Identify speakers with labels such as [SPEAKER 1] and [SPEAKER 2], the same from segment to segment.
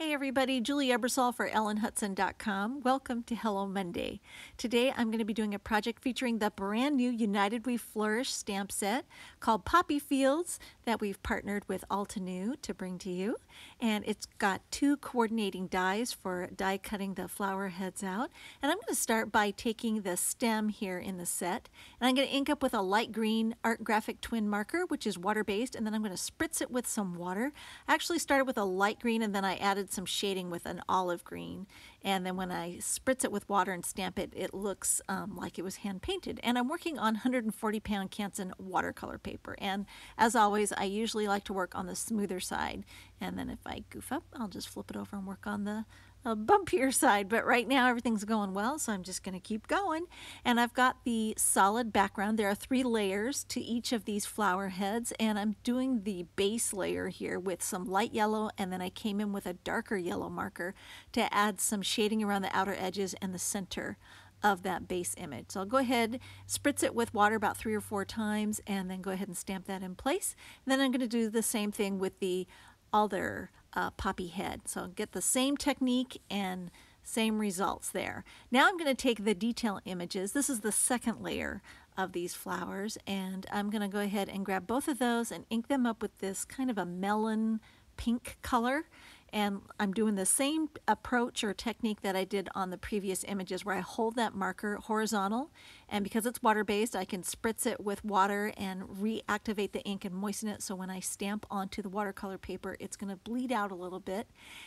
[SPEAKER 1] Hey everybody, Julie Ebersol for ellenhutson.com. Welcome to Hello Monday. Today I'm going to be doing a project featuring the brand new United We Flourish stamp set called Poppy Fields that we've partnered with Altenew to bring to you. And it's got two coordinating dies for die cutting the flower heads out. And I'm going to start by taking the stem here in the set, and I'm going to ink up with a light green Art Graphic twin marker, which is water-based, and then I'm going to spritz it with some water. I actually started with a light green and then I added some shading with an olive green, and then when I spritz it with water and stamp it, it looks like it was hand painted. And I'm working on 140-pound Canson watercolor paper, and as always I usually like to work on the smoother side, and then if I goof up I'll just flip it over and work on the bumpier side. But right now everything's going well, so I'm just going to keep going. And I've got the solid background. There are 3 layers to each of these flower heads, and I'm doing the base layer here with some light yellow, and then I came in with a darker yellow marker to add some shading around the outer edges and the center of that base image. So I'll go ahead, spritz it with water about 3 or 4 times, and then go ahead and stamp that in place. And then I'm going to do the same thing with the other poppy head. So get the same technique and same results there. Now I'm going to take the detail images. This is the second layer of these flowers, and I'm going to go ahead and grab both of those and ink them up with this kind of a melon pink color. And I'm doing the same approach or technique that I did on the previous images, where I hold that marker horizontal, and because it's water-based I can spritz it with water and reactivate the ink and moisten it, so when I stamp onto the watercolor paper it's going to bleed out a little bit.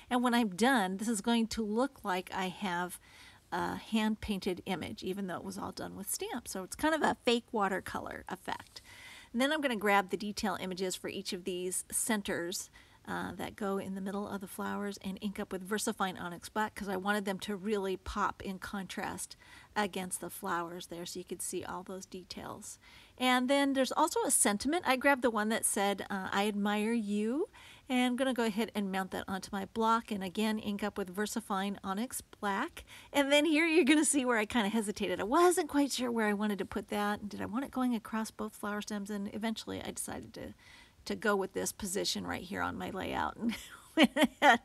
[SPEAKER 1] And when I'm done, this is going to look like I have a hand-painted image, even though it was all done with stamps. So it's kind of a fake watercolor effect. And then I'm going to grab the detail images for each of these centers that go in the middle of the flowers and ink up with VersaFine Onyx Black, because I wanted them to really pop in contrast against the flowers there, so you could see all those details. And then there's also a sentiment. I grabbed the one that said, I admire you, and I'm going to go ahead and mount that onto my block, and again ink up with VersaFine Onyx Black. And then here you're going to see where I kind of hesitated. I wasn't quite sure where I wanted to put that. Did I want it going across both flower stems? And eventually I decided to go with this position right here on my layout, and went ahead,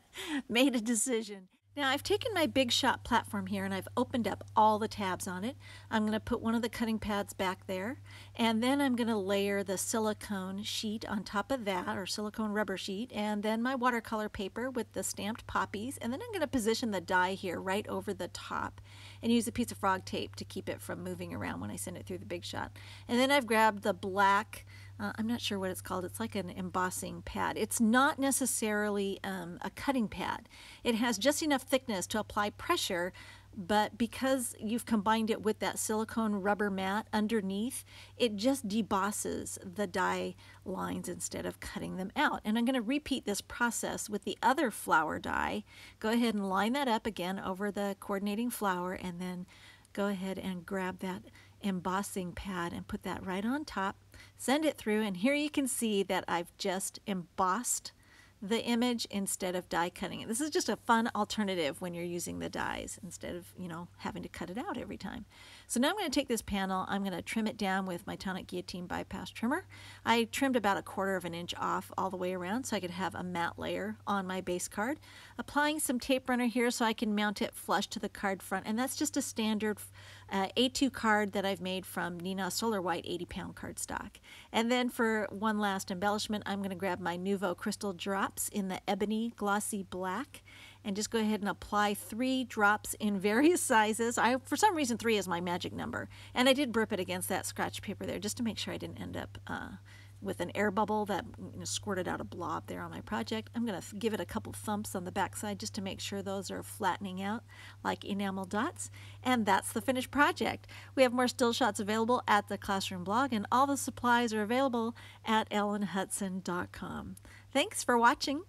[SPEAKER 1] made a decision. Now I've taken my Big Shot platform here and I've opened up all the tabs on it. I'm going to put one of the cutting pads back there, and then I'm going to layer the silicone sheet on top of that, or silicone rubber sheet, and then my watercolor paper with the stamped poppies, and then I'm going to position the die here right over the top and use a piece of frog tape to keep it from moving around when I send it through the Big Shot. And then I've grabbed the black, I'm not sure what it's called. It's like an embossing pad. It's not necessarily a cutting pad. It has just enough thickness to apply pressure, but because you've combined it with that silicone rubber mat underneath, it just debosses the die lines instead of cutting them out. And I'm going to repeat this process with the other flower die. Go ahead and line that up again over the coordinating flower, and then go ahead and grab that embossing pad and put that right on top, send it through, and here you can see that I've just embossed the image instead of die cutting it. This is just a fun alternative when you're using the dies instead of, having to cut it out every time. So now I'm going to take this panel, I'm going to trim it down with my Tonic Guillotine bypass trimmer. I trimmed about 1/4 of an inch off all the way around so I could have a matte layer on my base card. Applying some tape runner here so I can mount it flush to the card front, and that's just a standard A2 card that I've made from Nina Solar White 80-pound cardstock. And then for one last embellishment, I'm going to grab my Nuvo Crystal Drops in the ebony glossy black and just go ahead and apply 3 drops in various sizes. For some reason 3 is my magic number, and I did burp it against that scratch paper there just to make sure I didn't end up with an air bubble that squirted out a blob there on my project. I'm going to give it a couple thumps on the back side just to make sure those are flattening out like enamel dots. And that's the finished project. We have more still shots available at the Classroom blog, and all the supplies are available at ellenhutson.com. Thanks for watching.